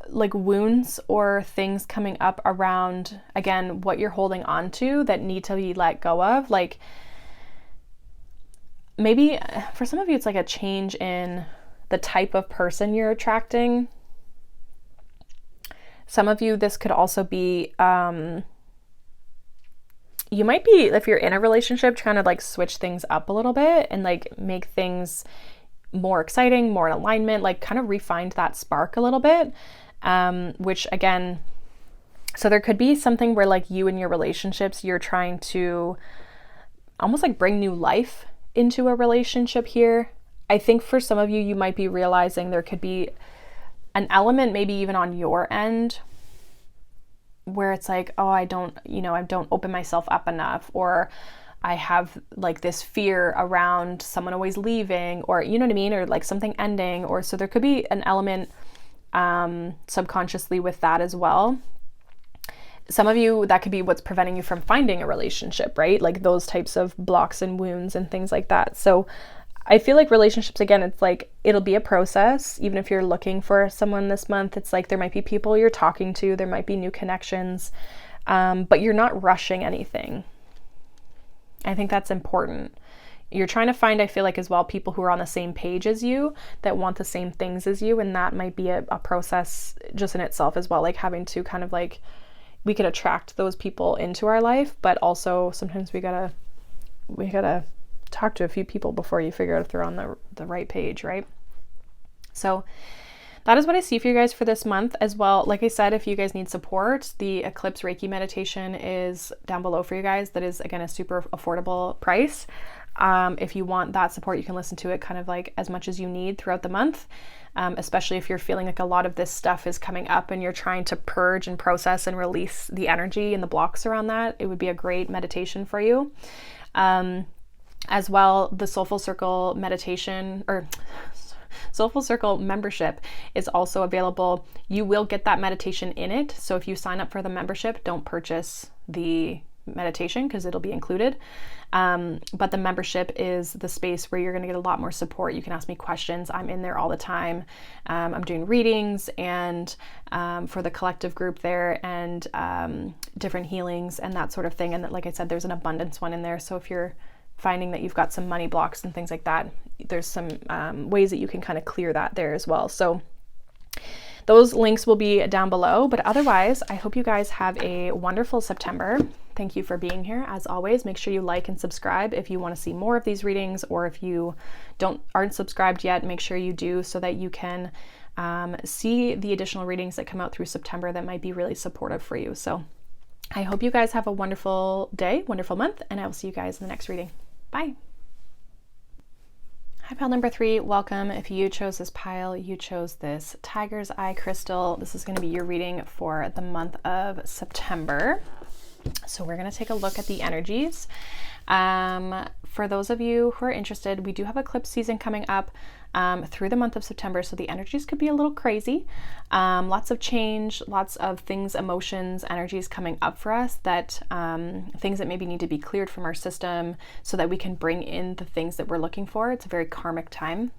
like wounds or things coming up around, again, what you're holding on to that need to be let go of. Like maybe for some of you, it's like a change in the type of person you're attracting. Some of you, this could also be, you might be, if you're in a relationship, trying to like switch things up a little bit and like make things more exciting, more in alignment, like kind of refind that spark a little bit, which again, so there could be something where like you and your relationships, you're trying to almost like bring new life into a relationship here. I think for some of you, you might be realizing there could be an element, maybe even on your end, where it's like, oh, I don't open myself up enough, or I have like this fear around someone always leaving, or you know what I mean, or like something ending, or so there could be an element subconsciously with that as well. Some of you, that could be what's preventing you from finding a relationship, right? Like those types of blocks and wounds and things like that. So I feel like relationships, again, it's like, it'll be a process. Even if you're looking for someone this month, it's like there might be people you're talking to, there might be new connections, but you're not rushing anything. I think that's important. You're trying to find, I feel like as well, people who are on the same page as you, that want the same things as you, and that might be a process just in itself as well, like having to kind of like, we could attract those people into our life, but also sometimes we gotta talk to a few people before you figure out if they're on the right page, right? So that is what I see for you guys for this month as well. Like I said, if you guys need support, the Eclipse Reiki meditation is down below for you guys. That is, again, a super affordable price. If you want that support, you can listen to it kind of like as much as you need throughout the month, especially if you're feeling like a lot of this stuff is coming up and you're trying to purge and process and release the energy and the blocks around that. It would be a great meditation for you. As well, the Soulful Circle meditation or Soulful Circle membership is also available. You will get that meditation in it. So if you sign up for the membership, don't purchase the meditation because it'll be included. But the membership is the space where you're going to get a lot more support. You can ask me questions. I'm in there all the time. I'm doing readings and for the collective group there, and different healings and that sort of thing. And like I said, there's an abundance one in there. So if you're finding that you've got some money blocks and things like that, there's some ways that you can kind of clear that there as well. So those links will be down below. But otherwise, I hope you guys have a wonderful September. Thank you for being here. As always, make sure you like and subscribe if you want to see more of these readings, or if you aren't subscribed yet, make sure you do, so that you can see the additional readings that come out through September that might be really supportive for you. So I hope you guys have a wonderful day, wonderful month, and I will see you guys in the next reading. Bye. Hi, pile number 3. Welcome. If you chose this pile, you chose this Tiger's Eye crystal. This is going to be your reading for the month of September. So we're going to take a look at the energies. For those of you who are interested, we do have eclipse season coming up through the month of September, so the energies could be a little crazy. Lots of change, lots of things, emotions, energies coming up for us, that things that maybe need to be cleared from our system so that we can bring in the things that we're looking for. It's a very karmic time.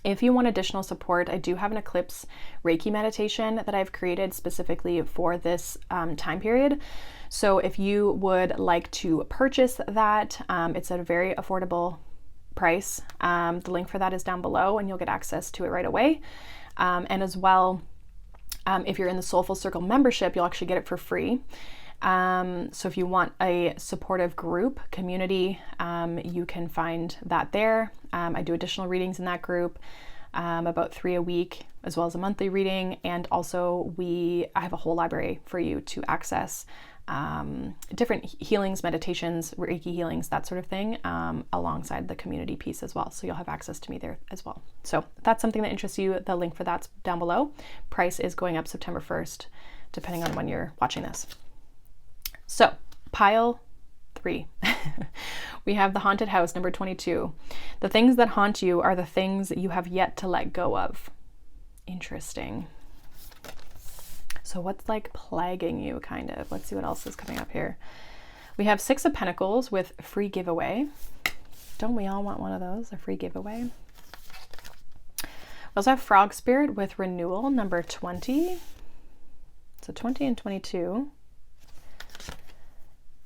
If you want additional support, I do have an Eclipse Reiki meditation that I've created specifically for this time period. So if you would like to purchase that, it's at a very affordable price. The link for that is down below, and you'll get access to it right away. And as well, If you're in the Soulful Circle membership, you'll actually get it for free. So if you want a supportive group community, you can find that there. I do additional readings in that group, about 3 a week, as well as a monthly reading. And also I have a whole library for you to access, different healings, meditations, Reiki healings, that sort of thing, alongside the community piece as well. So you'll have access to me there as well. So if that's something that interests you, the link for that's down below. Price is going up September 1st, depending on when you're watching this. So pile 3, we have the haunted house, number 22. The things that haunt you are the things that you have yet to let go of. Interesting. So what's like plaguing you, kind of? Let's see what else is coming up here. We have 6 of Pentacles with free giveaway. Don't we all want one of those, a free giveaway? We also have Frog Spirit with renewal, number 20. So 20 and 22.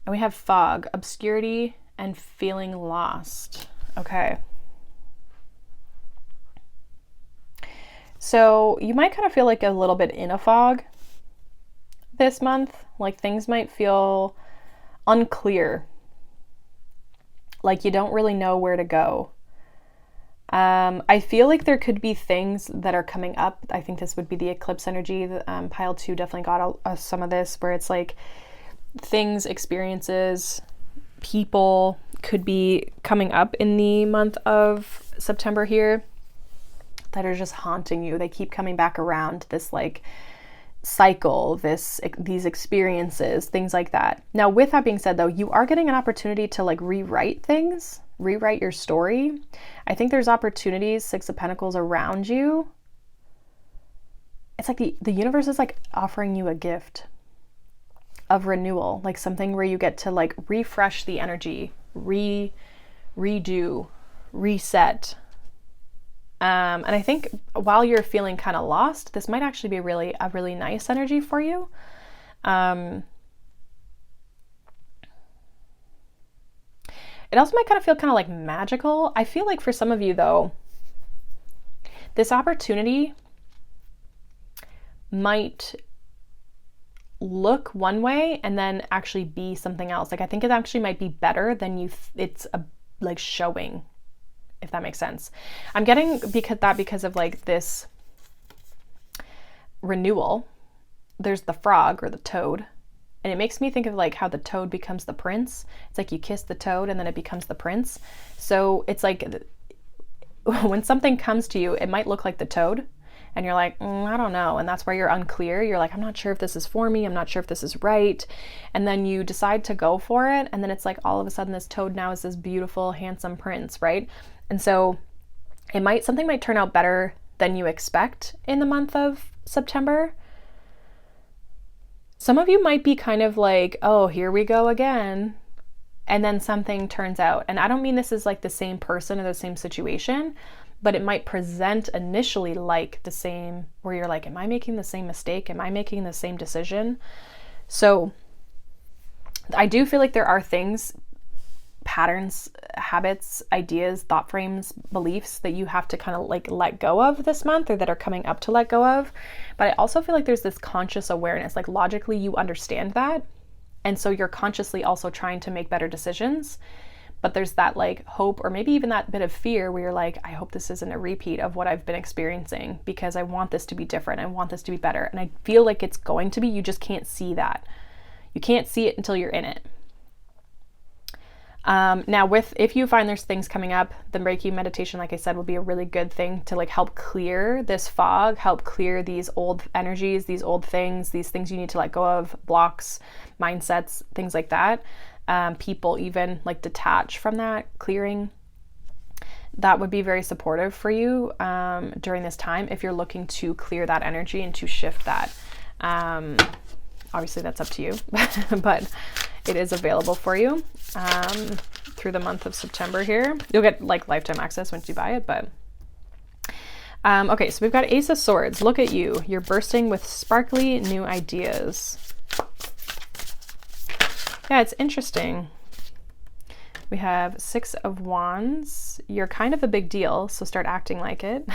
And we have fog, obscurity, and feeling lost. Okay. So you might kind of feel like a little bit in a fog this month. Like things might feel unclear. Like you don't really know where to go. I feel like there could be things that are coming up. I think this would be the eclipse energy. Pile 2 definitely got some of this, where it's like things, experiences, people could be coming up in the month of September here that are just haunting you. They keep coming back around, this like cycle, these experiences, things like that. Now, with that being said though, you are getting an opportunity to like rewrite things, rewrite your story. I think there's opportunities, 6 of Pentacles, around you. It's like the universe is like offering you a gift of renewal, like something where you get to like refresh the energy, redo, reset. And I think while you're feeling kind of lost, this might actually be a really nice energy for you. It also might kind of feel kind of like magical. I feel like for some of you though, this opportunity might look one way and then actually be something else. Like I think it actually might be better than it's like showing, if that makes sense. I'm getting because of like this renewal. There's the frog or the toad, and it makes me think of like how the toad becomes the prince. It's like you kiss the toad and then it becomes the prince. So it's like when something comes to you, it might look like the toad, and you're like, I don't know. And that's where you're unclear. You're like, I'm not sure if this is for me. I'm not sure if this is right. And then you decide to go for it. And then it's like all of a sudden this toad now is this beautiful, handsome prince, right? And so something might turn out better than you expect in the month of September. Some of you might be kind of like, oh, here we go again. And then something turns out. And I don't mean this is like the same person or the same situation, but it might present initially like the same, where you're like, am I making the same mistake? Am I making the same decision? So I do feel like there are things, patterns, habits, ideas, thought frames, beliefs that you have to kind of like let go of this month, or that are coming up to let go of. But I also feel like there's this conscious awareness, like logically you understand that. And so you're consciously also trying to make better decisions. But there's that like hope, or maybe even that bit of fear where you're like, I hope this isn't a repeat of what I've been experiencing, because I want this to be different. I want this to be better. And I feel like it's going to be, you just can't see that. You can't see it until you're in it. Now if you find there's things coming up, the Reiki meditation, like I said, will be a really good thing to like help clear this fog, help clear these old energies, these old things, these things you need to let go of, blocks, mindsets, things like that. People even like detach from that, clearing. That would be very supportive for you during this time if you're looking to clear that energy and to shift that. Obviously that's up to you, but it is available for you through the month of September here. You'll get like lifetime access once you buy it, but okay, so we've got Ace of Swords. Look at you. You're bursting with sparkly new ideas. Yeah, it's interesting. We have 6 of Wands. You're kind of a big deal, so start acting like it.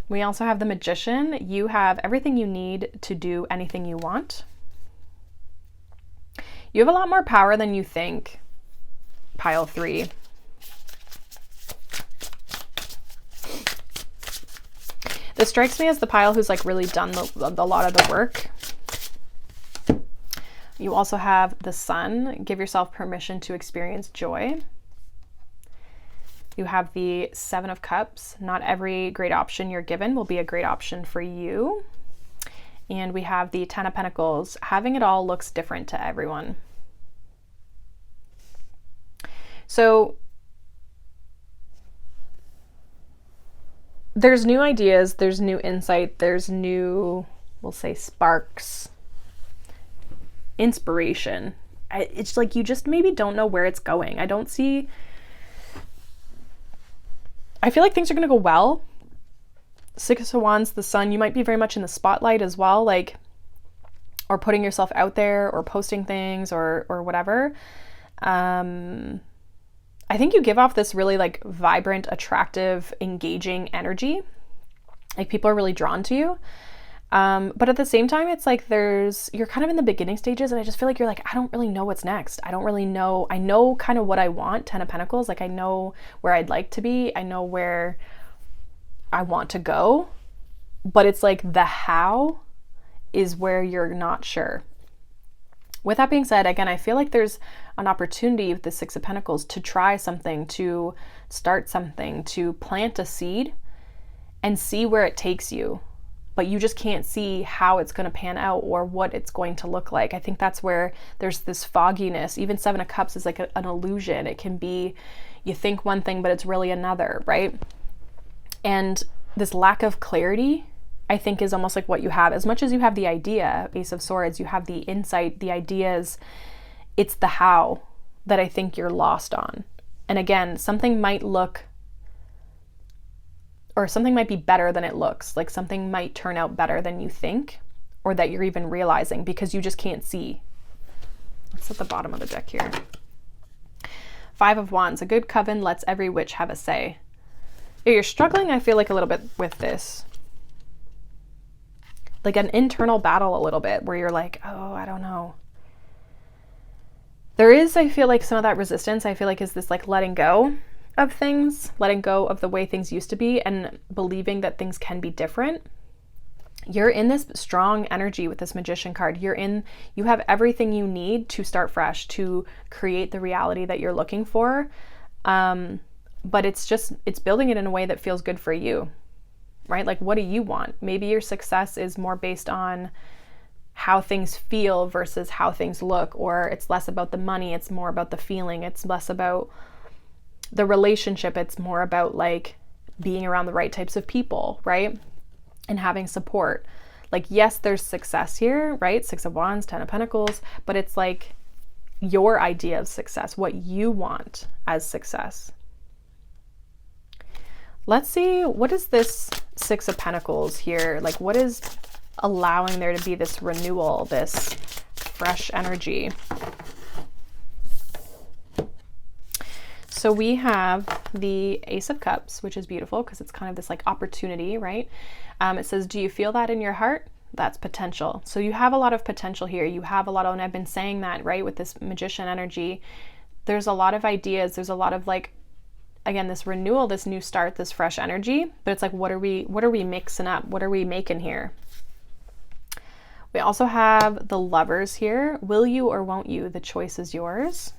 We also have the Magician. You have everything you need to do anything you want. You have a lot more power than you think, pile 3. This strikes me as the pile who's like really done a lot of the work. You also have the Sun. Give yourself permission to experience joy. You have the 7 of Cups. Not every great option you're given will be a great option for you. And we have the 10 of Pentacles. Having it all looks different to everyone. So there's new ideas, there's new insight, there's new, we'll say, sparks, inspiration. It's like you just maybe don't know where it's going. I feel like things are going to go well. 6 of Wands, the Sun, you might be very much in the spotlight as well, like, or putting yourself out there or posting things or whatever. I think you give off this really like vibrant, attractive, engaging energy. Like people are really drawn to you. But at the same time, it's like you're kind of in the beginning stages, and I just feel like you're like, I don't really know what's next. I don't really know. I know kind of what I want, 10 of Pentacles. Like I know where I'd like to be. I know where I want to go. But it's like the how is where you're not sure. With that being said, again, I feel like there's an opportunity with the 6 of Pentacles to try something, to start something, to plant a seed and see where it takes you. But you just can't see how it's going to pan out or what it's going to look like. I think that's where there's this fogginess. Even 7 of Cups is like an illusion. It can be, you think one thing, but it's really another, right? And this lack of clarity, I think, is almost like what you have. As much as you have the idea, Ace of Swords, you have the insight, the ideas, it's the how that I think you're lost on. And again, something might look, or something might be better than it looks. Like something might turn out better than you think, or that you're even realizing because you just can't see. Let's at the bottom of the deck here. 5 of Wands, a good coven lets every witch have a say. You're struggling, I feel like, a little bit with this. Like an internal battle a little bit where you're like, oh, I don't know. There is, I feel like, some of that resistance, I feel like, is this like letting go of things, letting go of the way things used to be and believing that things can be different. You're in this strong energy with this Magician card. You have everything you need to start fresh, to create the reality that you're looking for. But it's building it in a way that feels good for you, right? Like, what do you want? Maybe your success is more based on how things feel versus how things look, or it's less about the money, it's more about the feeling, it's less about the relationship, it's more about like being around the right types of people, right? And having support. Like, yes, there's success here, right? 6 of Wands, 10 of Pentacles, but it's like your idea of success, what you want as success. Let's see, what is this 6 of Pentacles here? Like, what is allowing there to be this renewal, this fresh energy? So we have the Ace of Cups, which is beautiful because it's kind of this like opportunity, right? It says, do you feel that in your heart? That's potential. So you have a lot of potential here. You have a lot of, and I've been saying that, right? With this Magician energy, there's a lot of ideas. There's a lot of like, again, this renewal, this new start, this fresh energy, but it's like, what are we mixing up? What are we making here? We also have the Lovers here. Will you or won't you? The choice is yours.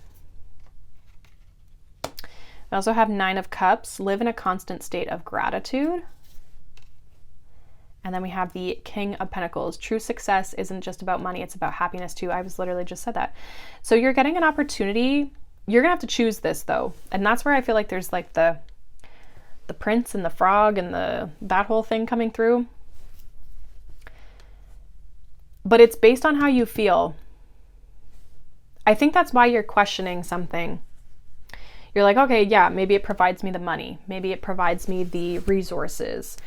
We also have 9 of Cups. Live in a constant state of gratitude. And then we have the King of Pentacles. True success isn't just about money. It's about happiness too. I was literally just said that. So you're getting an opportunity. You're gonna have to choose this though. And that's where I feel like there's like the prince and the frog and that whole thing coming through. But it's based on how you feel. I think that's why you're questioning something. You're like, okay, yeah, maybe it provides me the money. Maybe it provides me the resources.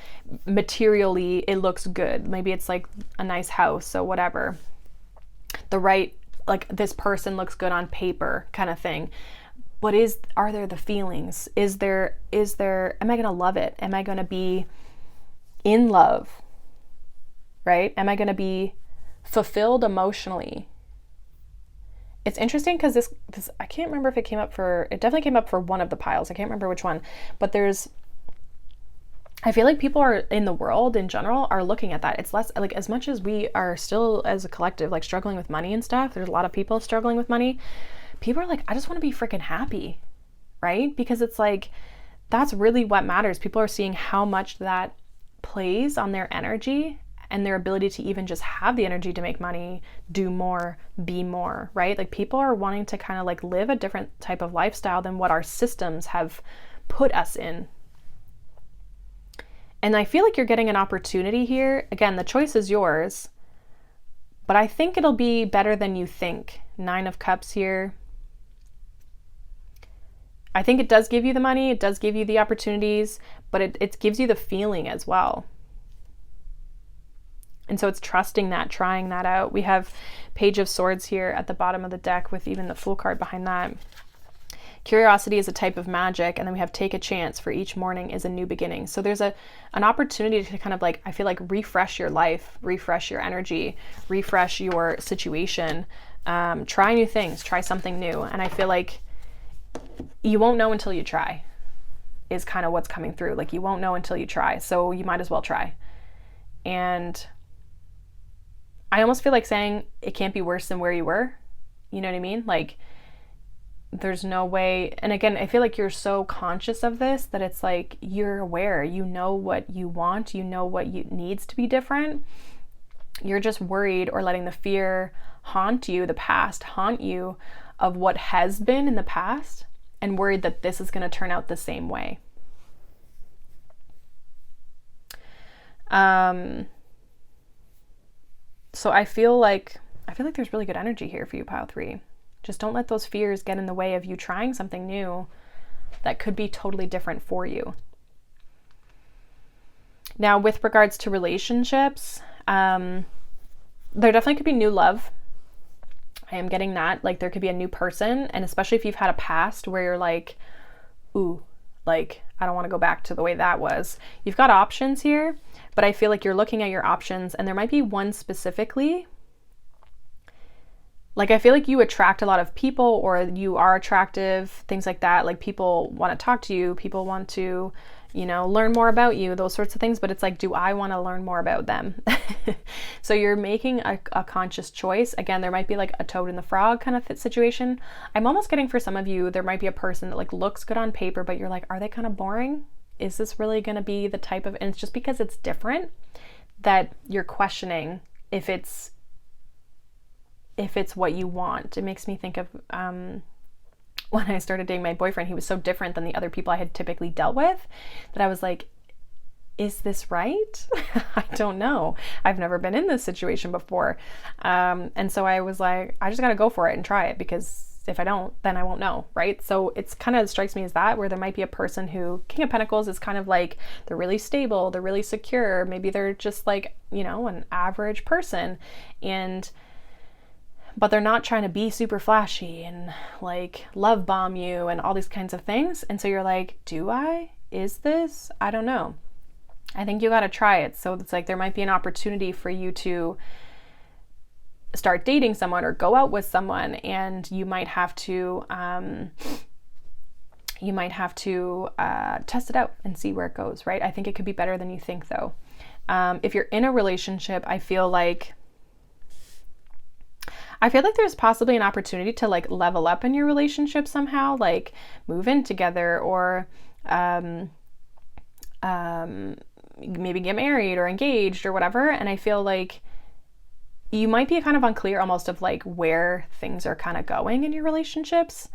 Materially, it looks good. Maybe it's like a nice house or whatever. Like this person looks good on paper kind of thing. But are there the feelings? Am I going to love it? Am I going to be in love, right? Am I going to be fulfilled emotionally? It's interesting because this, I can't remember if it definitely came up for one of the piles. I can't remember which one, but I feel like people are in the world in general are looking at that. It's less like, as much as we are still as a collective, like struggling with money and stuff, there's a lot of people struggling with money. People are like, I just want to be freaking happy, right? Because it's like, that's really what matters. People are seeing how much that plays on their energy and their ability to even just have the energy to make money, do more, be more, right? Like people are wanting to kind of like live a different type of lifestyle than what our systems have put us in. And I feel like you're getting an opportunity here. Again, the choice is yours, but I think it'll be better than you think. 9 of Cups here. I think it does give you the money, it does give you the opportunities, but it gives you the feeling as well. And so it's trusting that, trying that out. We have Page of Swords here at the bottom of the deck with even the Fool card behind that. Curiosity is a type of magic, and then we have take a chance, for each morning is a new beginning. So there's an opportunity to kind of like, I feel like, refresh your life, refresh your energy, refresh your situation, try new things, try something new. And I feel like you won't know until you try, is kind of what's coming through. Like you won't know until you try, so you might as well try. And I almost feel like saying it can't be worse than where you were. You know what I mean? Like there's no way. And again, I feel like you're so conscious of this that it's like you're aware, you know what you want, you know what needs to be different. You're just worried or letting the fear haunt you, the past haunt you of what has been in the past, and worried that this is going to turn out the same way. So I feel like there's really good energy here for you, pile 3. Just don't let those fears get in the way of you trying something new that could be totally different for you. Now, with regards to relationships, there definitely could be new love. I am getting that. Like there could be a new person, and especially if you've had a past where you're like, ooh, like I don't want to go back to the way that was. You've got options here, but I feel like you're looking at your options, and there might be one specifically. Like I feel like you attract a lot of people, or you are attractive, things like that. Like people want to talk to you, people want to, learn more about you, those sorts of things. But it's like, do I want to learn more about them? So you're making a conscious choice. Again, there might be like a toad and the frog kind of situation. I'm almost getting, for some of you, there might be a person that like looks good on paper, but you're like, are they kind of boring? Is this really going to be the type of, and it's just because it's different that you're questioning if it's what you want. It makes me think of when I started dating my boyfriend. He was so different than the other people I had typically dealt with that I was like, is this right? I don't know. I've never been in this situation before. And so I was like, I just got to go for it and try it, because if I don't, then I won't know, right? So it's kind of strikes me as that, where there might be a person who, King of Pentacles is kind of like, they're really stable, they're really secure. Maybe they're just like, an average person, but they're not trying to be super flashy and like love bomb you and all these kinds of things. And so you're like, is this? I don't know. I think you got to try it. So it's like, there might be an opportunity for you to start dating someone or go out with someone, and you might have to test it out and see where it goes, right? I think it could be better than you think, though. If you're in a relationship, I feel like there's possibly an opportunity to like level up in your relationship somehow, like move in together, or maybe get married or engaged or whatever. And I feel like you might be kind of unclear almost of like where things are kind of going in your relationships,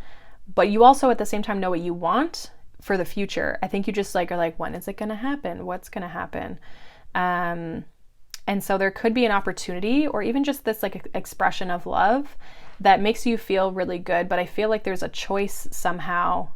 but you also at the same time know what you want for the future. I think you just like are like, when is it going to happen? What's going to happen? And so there could be an opportunity, or even just this like expression of love that makes you feel really good. But I feel like there's a choice somehow.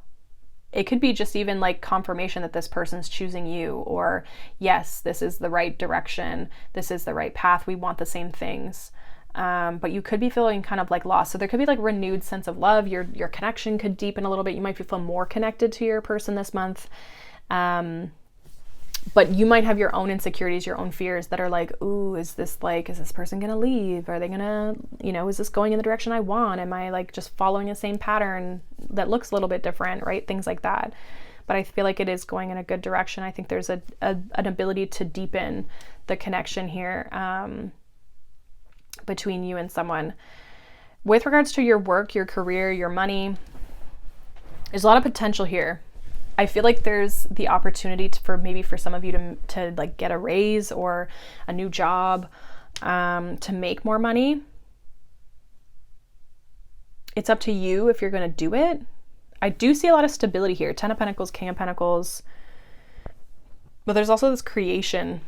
It could be just even like confirmation that this person's choosing you, or yes, this is the right direction. This is the right path. We want the same things. But you could be feeling kind of like lost. So there could be like renewed sense of love. Your connection could deepen a little bit. You might feel more connected to your person this month. But you might have your own insecurities, your own fears that are like, ooh, is this person gonna leave? Are they gonna, is this going in the direction I want? Am I like just following the same pattern that looks a little bit different, right? Things like that. But I feel like it is going in a good direction. I think there's an ability to deepen the connection here between you and someone. With regards to your work, your career, your money, there's a lot of potential here. I feel like there's the opportunity for some of you to like get a raise or a new job, to make more money. It's up to you if you're going to do it. I do see a lot of stability here. 10 of Pentacles, King of Pentacles. But there's also this creation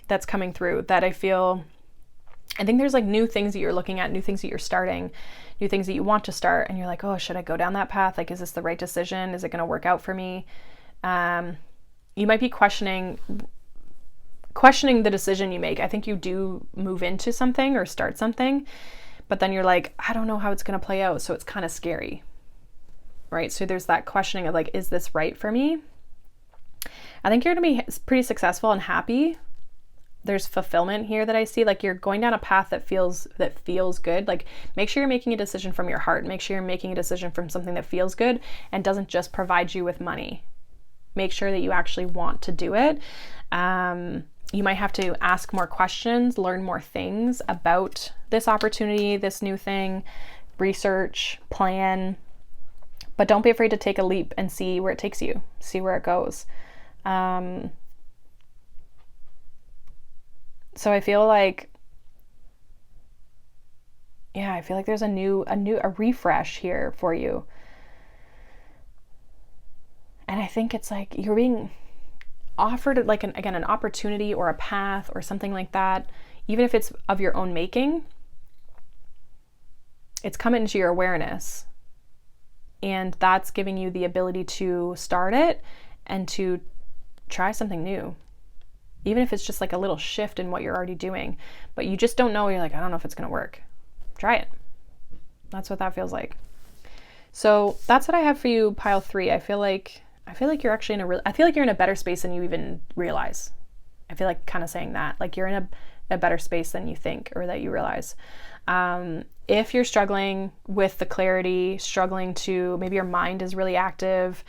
that's coming through that I think there's like new things that you're looking at, new things that you're starting, new things that you want to start. And you're like, oh, should I go down that path? Like, is this the right decision? Is it going to work out for me? You might be questioning the decision you make. I think you do move into something or start something, but then you're like, I don't know how it's going to play out. So it's kind of scary, right? So there's that questioning of like, is this right for me? I think you're going to be pretty successful and happy. There's fulfillment here that I see. Like, you're going down a path that feels good. Like, make sure you're making a decision from your heart. Make sure you're making a decision from something that feels good and doesn't just provide you with money. Make sure that you actually want to do it. You might have to ask more questions, learn more things about this opportunity, this new thing, research, plan, but don't be afraid to take a leap and see where it takes you, see where it goes. So I feel like, there's a refresh here for you. And I think it's like you're being offered like an opportunity or a path or something like that, even if it's of your own making. It's coming into your awareness, and that's giving you the ability to start it and to try something new. Even if it's just like a little shift in what you're already doing, but you just don't know. You're like, I don't know if it's going to work. Try it. That's what that feels like. So that's what I have for you, pile 3. I feel like you're actually I feel like you're in a better space than you even realize. I feel like kind of saying that, like you're in a better space than you think or that you realize. If you're struggling with the clarity, maybe your mind is really active,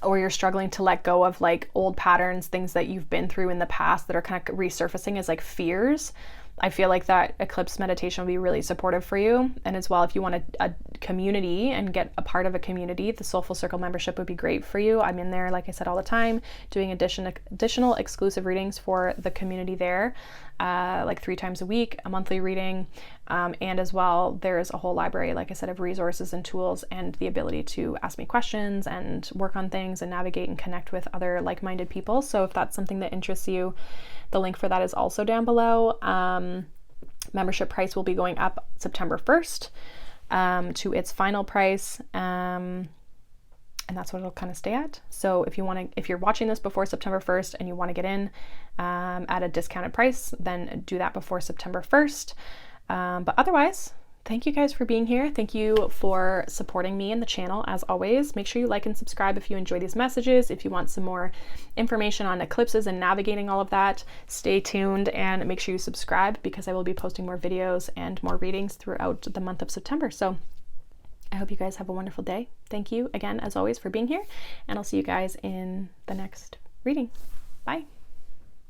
or you're struggling to let go of like old patterns, things that you've been through in the past that are kind of resurfacing as like fears, I feel like that Eclipse meditation will be really supportive for you. And as well, if you want a community and get a part of a community, the Soulful Circle membership would be great for you. I'm in there, like I said, all the time, doing additional exclusive readings for the community there, like 3 times a week, a monthly reading. And as well, there's a whole library, like I said, of resources and tools and the ability to ask me questions and work on things and navigate and connect with other like-minded people. So if that's something that interests you, the link for that is also down below. Membership price will be going up September 1st to its final price. And that's what it'll kind of stay at. So if you're watching this before September 1st and you want to get in at a discounted price, then do that before September 1st. But otherwise, thank you guys for being here. Thank you for supporting me and the channel as always. Make sure you like and subscribe if you enjoy these messages. If you want some more information on eclipses and navigating all of that, stay tuned and make sure you subscribe because I will be posting more videos and more readings throughout the month of September. So I hope you guys have a wonderful day. Thank you again, as always, for being here, and I'll see you guys in the next reading. Bye.